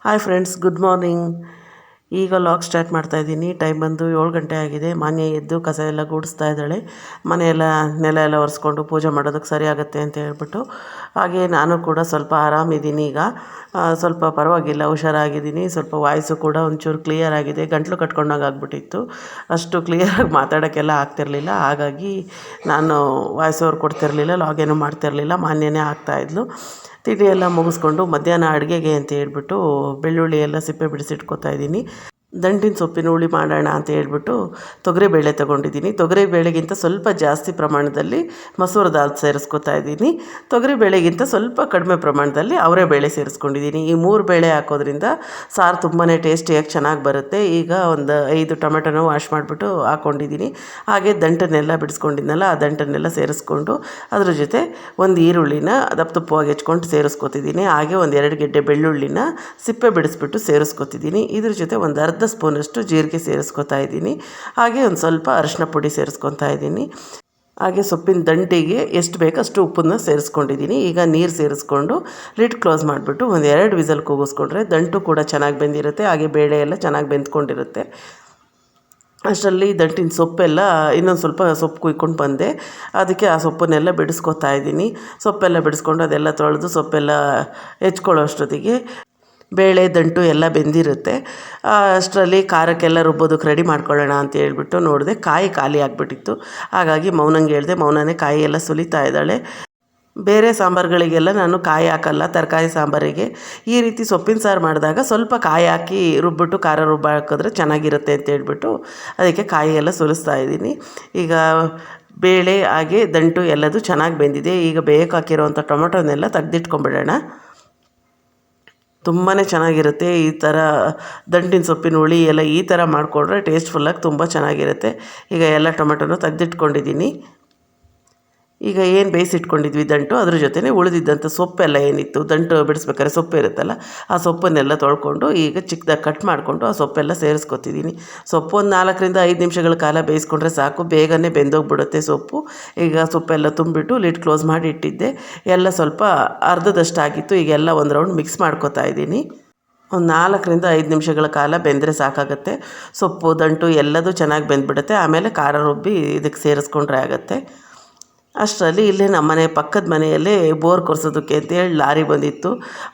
Hi friends, good morning. ಈಗ log start ಮಾಡ್ತಾಯಿದ್ದೀನಿ. Time ಬಂದು 7 ಗಂಟೆ ಆಗಿದೆ. ಮಾನ್ಯ ಎದ್ದು ಕಸ ಎಲ್ಲ ಗುಡಿಸ್ತಾ ಇದ್ದಾಳೆ. ಮನೆಯೆಲ್ಲ ನೆಲ ಎಲ್ಲ ಒರೆಸ್ಕೊಂಡು ಪೂಜೆ ಮಾಡೋದಕ್ಕೆ ಸರಿ ಆಗುತ್ತೆ ಅಂತ ಹೇಳ್ಬಿಟ್ಟು, ಹಾಗೆ ನಾನು ಕೂಡ ಸ್ವಲ್ಪ ಆರಾಮಿದ್ದೀನಿ. ಈಗ ಸ್ವಲ್ಪ ಪರವಾಗಿಲ್ಲ, ಹುಷಾರಾಗಿದ್ದೀನಿ. ಸ್ವಲ್ಪ ವಾಯ್ಸು ಕೂಡ ಒಂಚೂರು ಕ್ಲಿಯರ್ ಆಗಿದೆ. ಗಂಟಲು ಕಟ್ಕೊಂಡಾಗ ಆಗ್ಬಿಟ್ಟಿತ್ತು, ಅಷ್ಟು ಕ್ಲಿಯರಾಗಿ ಮಾತಾಡೋಕ್ಕೆಲ್ಲ ಆಗ್ತಿರಲಿಲ್ಲ. ಹಾಗಾಗಿ ನಾನು ವಾಯ್ಸ್ ಓವರ್ ಕೊಡ್ತಿರಲಿಲ್ಲ, ಲಾಗೇನು ಮಾಡ್ತಿರಲಿಲ್ಲ. ಮಾನ್ಯನೇ ಆಗ್ತಾಯಿದ್ಲು. ತಿಂಡಿ ಎಲ್ಲ ಮುಗಿಸ್ಕೊಂಡು ಮಧ್ಯಾಹ್ನ ಅಡುಗೆಗೆ ಅಂತ ಹೇಳ್ಬಿಟ್ಟು ಬೆಳ್ಳುಳ್ಳಿ ಎಲ್ಲ ಸಿಪ್ಪೆ ಬಿಡಿಸಿಟ್ಕೊತಾ ಇದ್ದೀನಿ. ದಂಟಿನ ಸೊಪ್ಪಿನ ಹುಳಿ ಮಾಡೋಣ ಅಂತ ಹೇಳ್ಬಿಟ್ಟು ತೊಗರಿಬೇಳೆ ತೊಗೊಂಡಿದ್ದೀನಿ. ತೊಗರಿಬೇಳೆಗಿಂತ ಸ್ವಲ್ಪ ಜಾಸ್ತಿ ಪ್ರಮಾಣದಲ್ಲಿ ಮಸೂರ ದಾಲ್ ಸೇರಿಸ್ಕೊತಾ ಇದ್ದೀನಿ. ತೊಗರಿಬೇಳೆಗಿಂತ ಸ್ವಲ್ಪ ಕಡಿಮೆ ಪ್ರಮಾಣದಲ್ಲಿ ಅವರೆಬೇಳೆ ಸೇರಿಸ್ಕೊಂಡಿದ್ದೀನಿ. ಈ 3 ಬೇಳೆ ಹಾಕೋದ್ರಿಂದ ಸಾರು ತುಂಬಾ ಟೇಸ್ಟಿಯಾಗಿ ಚೆನ್ನಾಗಿ ಬರುತ್ತೆ. ಈಗ ಒಂದು 5 ಟೊಮೆಟೊನ ವಾಶ್ ಮಾಡಿಬಿಟ್ಟು ಹಾಕ್ಕೊಂಡಿದ್ದೀನಿ. ಹಾಗೆ ದಂಟನ್ನೆಲ್ಲ ಬಿಡಿಸ್ಕೊಂಡಿದ್ನಲ್ಲ, ಆ ದಂಟನ್ನೆಲ್ಲ ಸೇರಿಸ್ಕೊಂಡು ಅದ್ರ ಜೊತೆ ಒಂದು ಈರುಳ್ಳಿನ ದಪ್ಪವಾಗಿ ಹೆಚ್ಕೊಂಡು ಸೇರಿಸ್ಕೊತಿದ್ದೀನಿ. ಹಾಗೆ ಒಂದು 2 ಗೆಡ್ಡೆ ಬೆಳ್ಳುಳ್ಳಿನ ಸಿಪ್ಪೆ ಬಿಡಿಸ್ಬಿಟ್ಟು ಸೇರಿಸ್ಕೊತಿದ್ದೀನಿ. ಇದ್ರ ಜೊತೆ ಒಂದು ಅರ್ಧ ಸ್ಪೂನಷ್ಟು ಜೀರಿಗೆ ಸೇರಿಸ್ಕೊತಾ ಇದ್ದೀನಿ. ಹಾಗೆ ಒಂದು ಸ್ವಲ್ಪ ಅರಿಶಿನ ಪುಡಿ ಸೇರಿಸ್ಕೊತಾ ಇದ್ದೀನಿ. ಹಾಗೆ ಸೊಪ್ಪಿನ ದಂಟಿಗೆ ಎಷ್ಟು ಬೇಕೋ ಅಷ್ಟು ಉಪ್ಪನ್ನು ಸೇರಿಸ್ಕೊಂಡಿದ್ದೀನಿ. ಈಗ ನೀರು ಸೇರಿಸ್ಕೊಂಡು ಲಿಡ್ ಕ್ಲೋಸ್ ಮಾಡಿಬಿಟ್ಟು ಒಂದು 2 ವಿಸಲ್ ಕೂಗಿಸ್ಕೊಂಡ್ರೆ ದಂಟು ಕೂಡ ಚೆನ್ನಾಗಿ ಬೆಂದಿರುತ್ತೆ. ಹಾಗೆ ಬೇಳೆ ಎಲ್ಲ ಚೆನ್ನಾಗಿ ಬೆಂದ್ಕೊಂಡಿರುತ್ತೆ. ಅಷ್ಟರಲ್ಲಿ ದಂಟಿನ ಸೊಪ್ಪೆಲ್ಲ ಇನ್ನೊಂದು ಸ್ವಲ್ಪ ಸೊಪ್ಪು ಕುಯ್ಕೊಂಡು ಬಂದೆ. ಅದಕ್ಕೆ ಆ ಸೊಪ್ಪನ್ನೆಲ್ಲ ಬಿಡಿಸ್ಕೊತಾ ಇದ್ದೀನಿ. ಸೊಪ್ಪೆಲ್ಲ ಬಿಡಿಸ್ಕೊಂಡು ಅದೆಲ್ಲ ತೊಳೆದು ಸೊಪ್ಪೆಲ್ಲ ಹೆಚ್ಕೊಳ್ಳೋ ಅಷ್ಟೊತ್ತಿಗೆ ಬೇಳೆ ದಂಟು ಎಲ್ಲ ಬೆಂದಿರುತ್ತೆ. ಅಷ್ಟರಲ್ಲಿ ಖಾರಕ್ಕೆಲ್ಲ ರುಬ್ಬೋದಕ್ಕೆ ರೆಡಿ ಮಾಡ್ಕೊಳ್ಳೋಣ ಅಂತ ಹೇಳ್ಬಿಟ್ಟು ನೋಡಿದೆ, ಕಾಯಿ ಖಾಲಿ ಆಗಿಬಿಟ್ಟಿತ್ತು. ಹಾಗಾಗಿ ಮೌನಂಗೆ ಹೇಳಿದೆ. ಮೌನನೇ ಕಾಯಿ ಎಲ್ಲ ಸುಲಿತಾ ಇದ್ದಾಳೆ. ಬೇರೆ ಸಾಂಬಾರುಗಳಿಗೆಲ್ಲ ನಾನು ಕಾಯಿ ಹಾಕಲ್ಲ, ತರಕಾರಿ ಸಾಂಬಾರಿಗೆ. ಈ ರೀತಿ ಸೊಪ್ಪಿನ ಸಾರು ಮಾಡಿದಾಗ ಸ್ವಲ್ಪ ಕಾಯಿ ಹಾಕಿ ರುಬ್ಬಿಟ್ಟು ಖಾರ ಹಾಕಿದ್ರೆ ಚೆನ್ನಾಗಿರುತ್ತೆ ಅಂತ ಹೇಳ್ಬಿಟ್ಟು ಅದಕ್ಕೆ ಕಾಯಿ ಎಲ್ಲ ಸುಲಿಸ್ತಾ ಇದ್ದೀನಿ. ಈಗ ಬೇಳೆ ಹಾಗೆ ದಂಟು ಎಲ್ಲದು ಚೆನ್ನಾಗಿ ಬೆಂದಿದೆ. ಈಗ ಬೇಯಕ್ಕೆ ಹಾಕಿರೋವಂಥ ಟೊಮೆಟೊನೆಲ್ಲ ತೆಗೆದಿಟ್ಕೊಂಬಿಡೋಣ. ತುಂಬಾ ಚೆನ್ನಾಗಿರುತ್ತೆ ಈ ಥರ ದಂಟಿನ ಸೊಪ್ಪಿನ ಹುಳಿ ಎಲ್ಲ ಈ ಥರ ಮಾಡಿಕೊಂಡ್ರೆ ಟೇಸ್ಟ್ಫುಲ್ಲಾಗಿ ತುಂಬ ಚೆನ್ನಾಗಿರುತ್ತೆ. ಈಗ ಎಲ್ಲ ಟೊಮೆಟೊನೂ ತೆಗೆದಿಟ್ಕೊಂಡಿದ್ದೀನಿ. ಈಗ ಏನು ಬೇಯಿಸಿಟ್ಕೊಂಡಿದ್ವಿ ದಂಟು, ಅದ್ರ ಜೊತೆನೇ ಉಳಿದಿದ್ದಂಥ ಸೊಪ್ಪೆಲ್ಲ ಏನಿತ್ತು, ದಂಟು ಬಿಡಿಸ್ಬೇಕಾದ್ರೆ ಸೊಪ್ಪು ಇರುತ್ತಲ್ಲ, ಆ ಸೊಪ್ಪನ್ನೆಲ್ಲ ತೊಳ್ಕೊಂಡು ಈಗ ಚಿಕ್ಕದಾಗಿ ಕಟ್ ಮಾಡಿಕೊಂಡು ಆ ಸೊಪ್ಪೆಲ್ಲ ಸೇರಿಸ್ಕೊತಿದ್ದೀನಿ. ಸೊಪ್ಪು ಒಂದು 4ರಿಂದ 5 ನಿಮಿಷಗಳ ಕಾಲ ಬೇಯಿಸ್ಕೊಂಡ್ರೆ ಸಾಕು, ಬೇಗನೆ ಬೆಂದೋಗ್ಬಿಡುತ್ತೆ ಸೊಪ್ಪು. ಈಗ ಸೊಪ್ಪೆಲ್ಲ ತುಂಬಿಟ್ಟು ಲಿಡ್ ಕ್ಲೋಸ್ ಮಾಡಿ ಇಟ್ಟಿದ್ದೆ. ಎಲ್ಲ ಸ್ವಲ್ಪ ಅರ್ಧದಷ್ಟಾಗಿತ್ತು. ಈಗ ಎಲ್ಲ ಒಂದು ರೌಂಡ್ ಮಿಕ್ಸ್ ಮಾಡ್ಕೊತಾ ಇದ್ದೀನಿ. ಒಂದು 4ರಿಂದ 5 ನಿಮಿಷಗಳ ಕಾಲ ಬೆಂದರೆ ಸಾಕಾಗುತ್ತೆ. ಸೊಪ್ಪು ದಂಟು ಎಲ್ಲದೂ ಚೆನ್ನಾಗಿ ಬೆಂದ್ಬಿಡುತ್ತೆ. ಆಮೇಲೆ ಖಾರ ರುಬ್ಬಿ ಇದಕ್ಕೆ ಸೇರಿಸ್ಕೊಂಡ್ರೆ ಆಗುತ್ತೆ. ಅಷ್ಟರಲ್ಲಿ ಇಲ್ಲೇ ನಮ್ಮನೆ ಪಕ್ಕದ ಮನೆಯಲ್ಲೇ ಬೋರ್ ಕೊರೆಸೋದಕ್ಕೆ ಅಂತೇಳಿ ಲಾರಿ ಬಂದಿತ್ತು.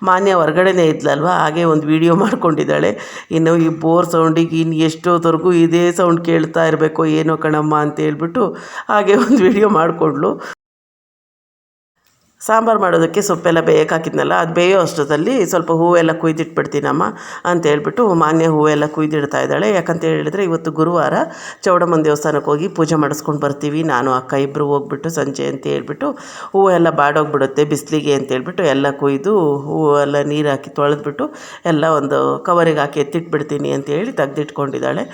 ಮಾನ್ಯ ಹೊರಗಡೆನೇ ಇದ್ಲಲ್ವ, ಹಾಗೆ ಒಂದು ವೀಡಿಯೋ ಮಾಡ್ಕೊಂಡಿದ್ದಾಳೆ. ಇನ್ನು ಈ ಬೋರ್ ಸೌಂಡಿಗೆ ಇನ್ನು ಎಷ್ಟೊತ್ತವರೆಗೂ ಇದೇ ಸೌಂಡ್ ಕೇಳ್ತಾ ಇರಬೇಕೋ ಏನೋ ಕಣಮ್ಮ ಅಂತ ಹೇಳ್ಬಿಟ್ಟು ಹಾಗೆ ಒಂದು ವೀಡಿಯೋ ಮಾಡಿಕೊಂಡ್ಳು. ಸಾಂಬಾರು ಮಾಡೋದಕ್ಕೆ ಸೊಪ್ಪೆಲ್ಲ ಬೇಯಕ್ಕೆ ಹಾಕಿದ್ನಲ್ಲ, ಅದು ಬೇಯೋ ಅಷ್ಟೊತ್ತಲ್ಲಿ ಸ್ವಲ್ಪ ಹೂವೆಲ್ಲ ಕುಯ್ದಿಟ್ಬಿಡ್ತೀನಮ್ಮ ಅಂತ ಹೇಳ್ಬಿಟ್ಟು ಮಾನ್ಯ ಹೂವೆಲ್ಲ ಕುಯ್ದಿಡ್ತಾ ಇದ್ದಾಳೆ. ಯಾಕಂತ ಹೇಳಿದರೆ ಇವತ್ತು ಗುರುವಾರ ಚೌಡಮ್ಮನ ದೇವಸ್ಥಾನಕ್ಕೆ ಹೋಗಿ ಪೂಜೆ ಮಾಡಿಸ್ಕೊಂಡು ಬರ್ತೀವಿ. ನಾನು ಅಕ್ಕ ಇಬ್ಬರು ಹೋಗ್ಬಿಟ್ಟು ಸಂಜೆ ಅಂತ ಹೇಳ್ಬಿಟ್ಟು ಹೂವೆಲ್ಲ ಬಾಡೋಗ್ಬಿಡುತ್ತೆ ಬಿಸಿಲಿಗೆ ಅಂತ ಹೇಳ್ಬಿಟ್ಟು ಎಲ್ಲ ಕುಯ್ದು ಹೂವೆಲ್ಲ ನೀರು ಹಾಕಿ ತೊಳೆದ್ಬಿಟ್ಟು ಎಲ್ಲ ಒಂದು ಕವರಿಗೆ ಹಾಕಿ ಎತ್ತಿಟ್ಬಿಡ್ತೀನಿ ಅಂತ ಹೇಳಿ ತೆಗೆದಿಟ್ಕೊಂಡಿದ್ದಾಳೆ.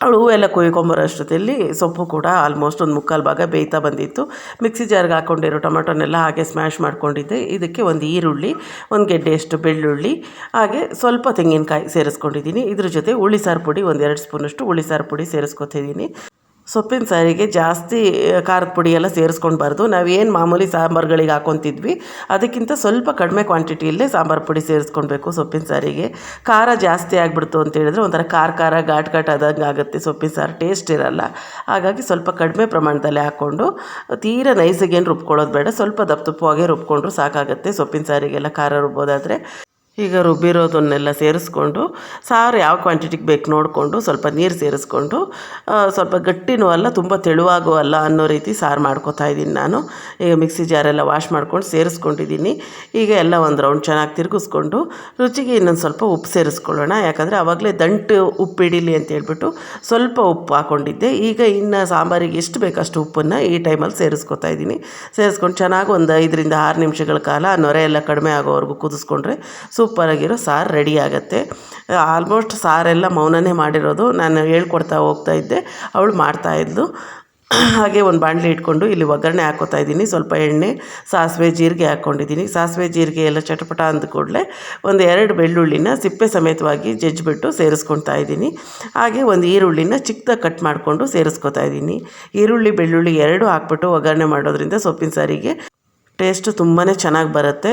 ಅವಳು ಹೂವೆಲ್ಲ ಕುಯ್ಕೊಂಬರೋ ಅಷ್ಟೊತ್ತಲ್ಲಿ ಸೊಪ್ಪು ಕೂಡ ಆಲ್ಮೋಸ್ಟ್ ಒಂದು 3/4 ಭಾಗ ಬೇಯ್ತಾ ಬಂದಿತ್ತು. ಮಿಕ್ಸಿ ಜಾರ್ಗೆ ಹಾಕ್ಕೊಂಡಿರೋ ಟೊಮೆಟೊನೆಲ್ಲ ಹಾಗೆ ಸ್ಮ್ಯಾಶ್ ಮಾಡ್ಕೊಂಡಿದ್ದೆ. ಇದಕ್ಕೆ ಒಂದು ಈರುಳ್ಳಿ, ಒಂದು ಗೆಡ್ಡೆಯಷ್ಟು ಬೆಳ್ಳುಳ್ಳಿ, ಹಾಗೆ ಸ್ವಲ್ಪ ತೆಂಗಿನಕಾಯಿ ಸೇರಿಸ್ಕೊಂಡಿದ್ದೀನಿ. ಇದ್ರ ಜೊತೆ ಹುಳಿ ಸಾರು ಪುಡಿ ಒಂದು 2 ಸ್ಪೂನಷ್ಟು ಹುಳಿ ಸಾರು ಪುಡಿ ಸೇರಿಸ್ಕೊತಿದ್ದೀನಿ. ಸೊಪ್ಪಿನ ಸಾರಿಗೆ ಜಾಸ್ತಿ ಖಾರದ ಪುಡಿ ಎಲ್ಲ ಸೇರಿಸ್ಕೊಳ್ಬಾರ್ದು. ನಾವೇನು ಮಾಮೂಲಿ ಸಾಂಬಾರುಗಳಿಗೆ ಹಾಕ್ಕೊತಿದ್ವಿ ಅದಕ್ಕಿಂತ ಸ್ವಲ್ಪ ಕಡಿಮೆ ಕ್ವಾಂಟಿಟಿಯಲ್ಲೇ ಸಾಂಬಾರು ಪುಡಿ ಸೇರಿಸ್ಕೊಳ್ಬೇಕು ಸೊಪ್ಪಿನ ಸಾರಿಗೆ. ಖಾರ ಜಾಸ್ತಿ ಆಗಿಬಿಡ್ತು ಅಂತೇಳಿದ್ರೆ ಒಂಥರ ಖಾರ ಘಾಟ್ ಆದಂಗೆ ಆಗುತ್ತೆ, ಸೊಪ್ಪಿನ ಸಾರು ಟೇಸ್ಟ್ ಇರಲ್ಲ. ಹಾಗಾಗಿ ಸ್ವಲ್ಪ ಕಡಿಮೆ ಪ್ರಮಾಣದಲ್ಲಿ ಹಾಕ್ಕೊಂಡು, ತೀರಾ ನೈಸಿಗೇನು ರುಬ್ಕೊಳ್ಳೋದು ಬೇಡ, ಸ್ವಲ್ಪ ದಪ್ಪವಾಗಿ ರುಬ್ಕೊಂಡ್ರು ಸಾಕಾಗುತ್ತೆ ಸೊಪ್ಪಿನ ಸಾರಿಗೆಲ್ಲ ಖಾರ ರುಬ್ಬೋದಾದರೆ. ಈಗ ರುಬ್ಬಿರೋದನ್ನೆಲ್ಲ ಸೇರಿಸ್ಕೊಂಡು ಸಾರು ಯಾವ ಕ್ವಾಂಟಿಟಿಗೆ ಬೇಕು ನೋಡಿಕೊಂಡು ಸ್ವಲ್ಪ ನೀರು ಸೇರಿಸ್ಕೊಂಡು, ಸ್ವಲ್ಪ ಗಟ್ಟಿನೂ ಅಲ್ಲ ತುಂಬ ತೆಳುವಾಗೂ ಅಲ್ಲ ಅನ್ನೋ ರೀತಿ ಸಾರು ಮಾಡ್ಕೊತಾ ಇದ್ದೀನಿ ನಾನು. ಈಗ ಮಿಕ್ಸಿ ಜಾರೆಲ್ಲ ವಾಶ್ ಮಾಡ್ಕೊಂಡು ಸೇರಿಸ್ಕೊಂಡಿದ್ದೀನಿ. ಈಗ ಎಲ್ಲ ಒಂದು ರೌಂಡ್ ಚೆನ್ನಾಗಿ ತಿರುಗಿಸ್ಕೊಂಡು ರುಚಿಗೆ ಇನ್ನೊಂದು ಸ್ವಲ್ಪ ಉಪ್ಪು ಸೇರಿಸ್ಕೊಳ್ಳೋಣ. ಯಾಕಂದರೆ ಆವಾಗಲೇ ದಂಟು ಉಪ್ಪು ಹಿಡೀಲಿ ಅಂತ ಹೇಳ್ಬಿಟ್ಟು ಸ್ವಲ್ಪ ಉಪ್ಪು ಹಾಕ್ಕೊಂಡಿದ್ದೆ. ಈಗ ಇನ್ನು ಸಾಂಬಾರಿಗೆ ಎಷ್ಟು ಬೇಕಷ್ಟು ಉಪ್ಪನ್ನು ಈ ಟೈಮಲ್ಲಿ ಸೇರಿಸ್ಕೊತಾ ಇದ್ದೀನಿ. ಸೇರಿಸ್ಕೊಂಡು ಚೆನ್ನಾಗಿ ಒಂದು 5ರಿಂದ 6 ನಿಮಿಷಗಳ ಕಾಲ ನೊರೆ ಎಲ್ಲ ಕಡಿಮೆ ಆಗೋವರೆಗೂ ಕುದಿಸ್ಕೊಂಡ್ರೆ ಸೂಪರಾಗಿರೋ ಸಾರು ರೆಡಿ ಆಗುತ್ತೆ. ಆಲ್ಮೋಸ್ಟ್ ಸಾರೆಲ್ಲ ಮೌನನೇ ಮಾಡಿರೋದು, ನಾನು ಹೇಳ್ಕೊಡ್ತಾ ಹೋಗ್ತಾ ಇದ್ದೆ, ಅವಳು ಮಾಡ್ತಾಯಿದ್ಲು. ಹಾಗೆ ಒಂದು ಬಾಣಲಿ ಇಟ್ಕೊಂಡು ಇಲ್ಲಿ ಒಗ್ಗರಣೆ ಹಾಕ್ಕೋತಾ ಇದ್ದೀನಿ. ಸ್ವಲ್ಪ ಎಣ್ಣೆ, ಸಾಸಿವೆ, ಜೀರಿಗೆ ಹಾಕ್ಕೊಂಡಿದ್ದೀನಿ. ಸಾಸಿವೆ ಜೀರಿಗೆ ಎಲ್ಲ ಚಟಪಟ ಅಂದ ಕೂಡಲೇ ಒಂದು 2 ಬೆಳ್ಳುಳ್ಳಿನ ಸಿಪ್ಪೆ ಸಮೇತವಾಗಿ ಜಜ್ಜಿಬಿಟ್ಟು ಸೇರಿಸ್ಕೊತಾ ಇದ್ದೀನಿ. ಹಾಗೆ ಒಂದು ಈರುಳ್ಳಿನ ಚಿಕ್ಕದಾಗಿ ಕಟ್ ಮಾಡಿಕೊಂಡು ಸೇರಿಸ್ಕೊತಾ ಇದ್ದೀನಿ. ಈರುಳ್ಳಿ ಬೆಳ್ಳುಳ್ಳಿ 2 ಹಾಕ್ಬಿಟ್ಟು ಒಗ್ಗರಣೆ ಮಾಡೋದ್ರಿಂದ ಸೊಪ್ಪಿನ ಸಾರಿಗೆ ಟೇಸ್ಟು ತುಂಬಾ ಚೆನ್ನಾಗಿ ಬರುತ್ತೆ.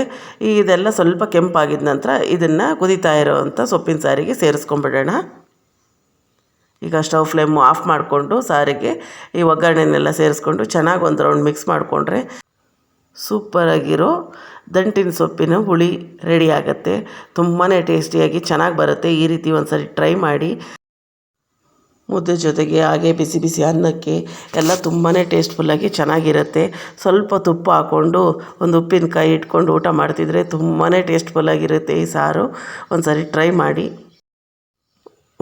ಇದೆಲ್ಲ ಸ್ವಲ್ಪ ಕೆಂಪಾಗಿದ ನಂತರ ಇದನ್ನು ಕುದೀತಾ ಇರೋವಂಥ ಸೊಪ್ಪಿನ ಸಾರಿಗೆ ಸೇರಿಸ್ಕೊಂಡ್ಬಿಡೋಣ. ಈಗ ಸ್ಟವ್ ಫ್ಲೇಮು ಆಫ್ ಮಾಡಿಕೊಂಡು ಸಾರಿಗೆ ಈ ಒಗ್ಗರಣೆನೆಲ್ಲ ಸೇರಿಸ್ಕೊಂಡು ಚೆನ್ನಾಗಿ ಒಂದು ರೌಂಡ್ ಮಿಕ್ಸ್ ಮಾಡಿಕೊಂಡ್ರೆ ಸೂಪರಾಗಿರೋ ದಂಟಿನ ಸೊಪ್ಪಿನ ಹುಳಿ ರೆಡಿ ಆಗುತ್ತೆ. ತುಂಬಾ ಟೇಸ್ಟಿಯಾಗಿ ಚೆನ್ನಾಗಿ ಬರುತ್ತೆ. ಈ ರೀತಿ ಒಂದು ಸರಿ ಟ್ರೈ ಮಾಡಿ. ಮುದ್ದೆ ಜೊತೆಗೆ ಹಾಗೆ ಬಿಸಿ ಬಿಸಿ ಅನ್ನಕ್ಕೆ ಎಲ್ಲ ತುಂಬಾ ಟೇಸ್ಟ್ಫುಲ್ಲಾಗಿ ಚೆನ್ನಾಗಿರುತ್ತೆ. ಸ್ವಲ್ಪ ತುಪ್ಪ ಹಾಕ್ಕೊಂಡು ಒಂದು ಉಪ್ಪಿನಕಾಯಿ ಇಟ್ಕೊಂಡು ಊಟ ಮಾಡ್ತಿದ್ರೆ ತುಂಬಾ ಟೇಸ್ಟ್ಫುಲ್ಲಾಗಿರುತ್ತೆ ಈ ಸಾರು. ಒಂದು ಸರಿ ಟ್ರೈ ಮಾಡಿ.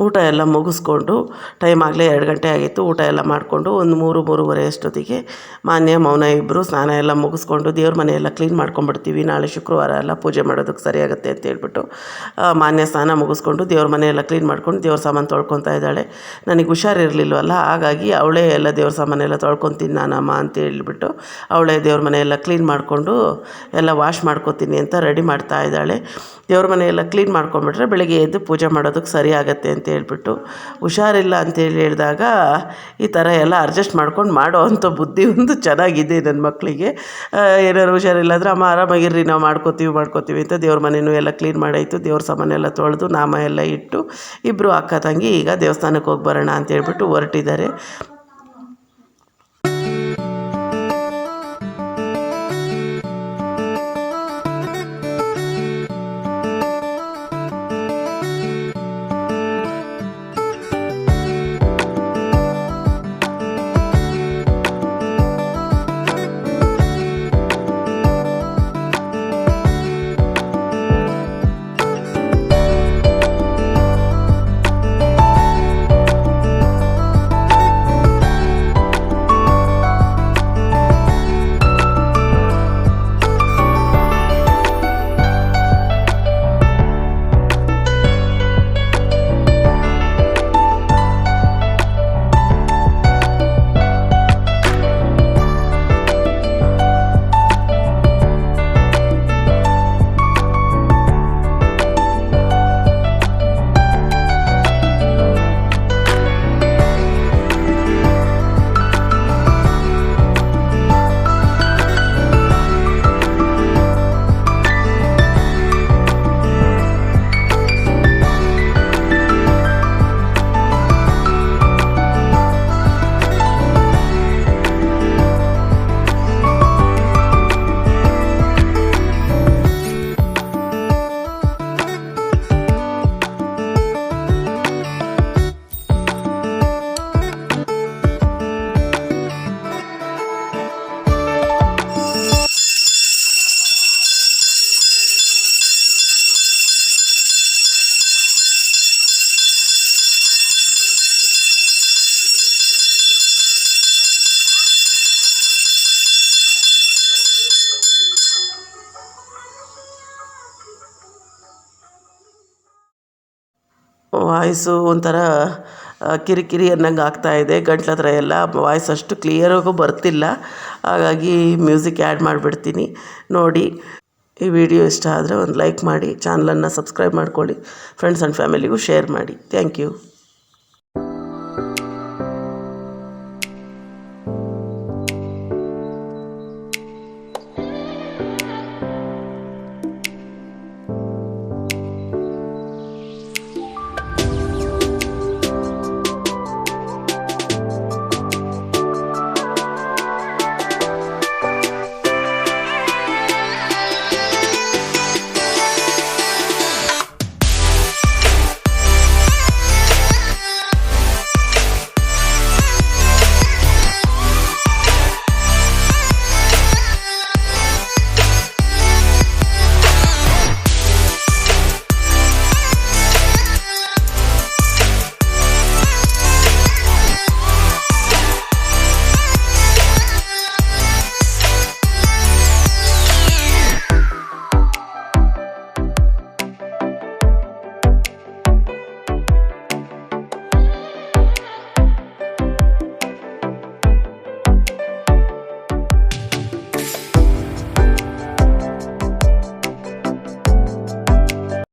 ಊಟ ಎಲ್ಲ ಮುಗಿಸ್ಕೊಂಡು ಟೈಮ್ ಆಗಲೇ 2 ಗಂಟೆ ಆಗಿತ್ತು. ಊಟ ಎಲ್ಲ ಮಾಡಿಕೊಂಡು ಒಂದು 3-3:30 ಅಷ್ಟೊತ್ತಿಗೆ ಮಾನ್ಯ ಮೌನ ಇಬ್ಬರು ಸ್ನಾನ ಎಲ್ಲ ಮುಗಿಸ್ಕೊಂಡು ದೇವ್ರ ಮನೆಯೆಲ್ಲ ಕ್ಲೀನ್ ಮಾಡ್ಕೊಂಡ್ಬಿಡ್ತೀವಿ. ನಾಳೆ ಶುಕ್ರವಾರ ಎಲ್ಲ ಪೂಜೆ ಮಾಡೋದಕ್ಕೆ ಸರಿಯಾಗುತ್ತೆ ಅಂತ ಹೇಳ್ಬಿಟ್ಟು ಮಾನ್ಯ ಸ್ನಾನ ಮುಗಿಸ್ಕೊಂಡು ದೇವ್ರ ಮನೆಯೆಲ್ಲ ಕ್ಲೀನ್ ಮಾಡ್ಕೊಂಡು ದೇವ್ರ ಸಾಮಾನು ತೊಳ್ಕೊತಾ ಇದ್ದಾಳೆ. ನನಗೆ ಹುಷಾರಿರಲಿಲ್ವಲ್ಲ, ಹಾಗಾಗಿ ಅವಳೇ ಎಲ್ಲ ದೇವ್ರ ಸಾಮಾನೆಲ್ಲ ತೊಳ್ಕೊತೀನಿ ನಾನಮ್ಮ ಅಂತ ಹೇಳಿಬಿಟ್ಟು ಅವಳೇ ದೇವ್ರ ಮನೆಯೆಲ್ಲ ಕ್ಲೀನ್ ಮಾಡಿಕೊಂಡು ಎಲ್ಲ ವಾಶ್ ಮಾಡ್ಕೊತೀನಿ ಅಂತ ರೆಡಿ ಮಾಡ್ತಾ ಇದ್ದಾಳೆ. ದೇವ್ರ ಮನೆಯೆಲ್ಲ ಕ್ಲೀನ್ ಮಾಡ್ಕೊಂಬಿಟ್ರೆ ಬೆಳಗ್ಗೆ ಎದ್ದು ಪೂಜೆ ಮಾಡೋದಕ್ಕೆ ಸರಿ ಆಗುತ್ತೆ ಅಂತ ಹೇಳ್ಬಿಟ್ಟು ಹುಷಾರಿಲ್ಲ ಅಂತೇಳಿ ಹೇಳಿದಾಗ ಈ ಥರ ಎಲ್ಲ ಅಡ್ಜಸ್ಟ್ ಮಾಡ್ಕೊಂಡು ಮಾಡೋ ಅಂಥ ಬುದ್ಧಿ ಒಂದು ಚೆನ್ನಾಗಿದೆ ನನ್ನ ಮಕ್ಕಳಿಗೆ. ಏನಾದ್ರು ಹುಷಾರಿಲ್ಲ ಅಂದರೆ ಅಮ್ಮ ಆರಾಮಾಗಿರ್ರಿ, ನಾವು ಮಾಡ್ಕೋತೀವಿ ಅಂತ ದೇವ್ರ ಮನೆಯೂ ಎಲ್ಲ ಕ್ಲೀನ್ ಮಾಡಾಯಿತು. ದೇವ್ರ ಸಾಮಾನೆಲ್ಲ ತೊಳೆದು ನಾಮ ಎಲ್ಲ ಇಟ್ಟು ಇಬ್ಬರು ಅಕ್ಕ ತಂಗಿ ಈಗ ದೇವಸ್ಥಾನಕ್ಕೆ ಹೋಗಿ ಬರೋಣ ಅಂತ ಹೇಳ್ಬಿಟ್ಟು ಹೊರಟಿದ್ದಾರೆ. ವಾಯ್ಸು ಒಂಥರ ಕಿರಿಕಿರಿ ಅನ್ನಂಗೆ ಆಗ್ತಾಯಿದೆ. ಗಂಟ್ಲ ಹತ್ರ ಎಲ್ಲ ವಾಯ್ಸ್ ಅಷ್ಟು ಕ್ಲಿಯರಾಗೂ ಬರ್ತಿಲ್ಲ. ಹಾಗಾಗಿ ಮ್ಯೂಸಿಕ್ ಆ್ಯಡ್ ಮಾಡಿಬಿಡ್ತೀನಿ ನೋಡಿ. ಈ ವಿಡಿಯೋ ಇಷ್ಟ ಆದರೆ ಒಂದು ಲೈಕ್ ಮಾಡಿ, ಚಾನಲನ್ನು ಸಬ್ಸ್ಕ್ರೈಬ್ ಮಾಡ್ಕೊಳ್ಳಿ, ಫ್ರೆಂಡ್ಸ್ ಆ್ಯಂಡ್ ಫ್ಯಾಮಿಲಿಗೂ ಶೇರ್ ಮಾಡಿ. Thank you.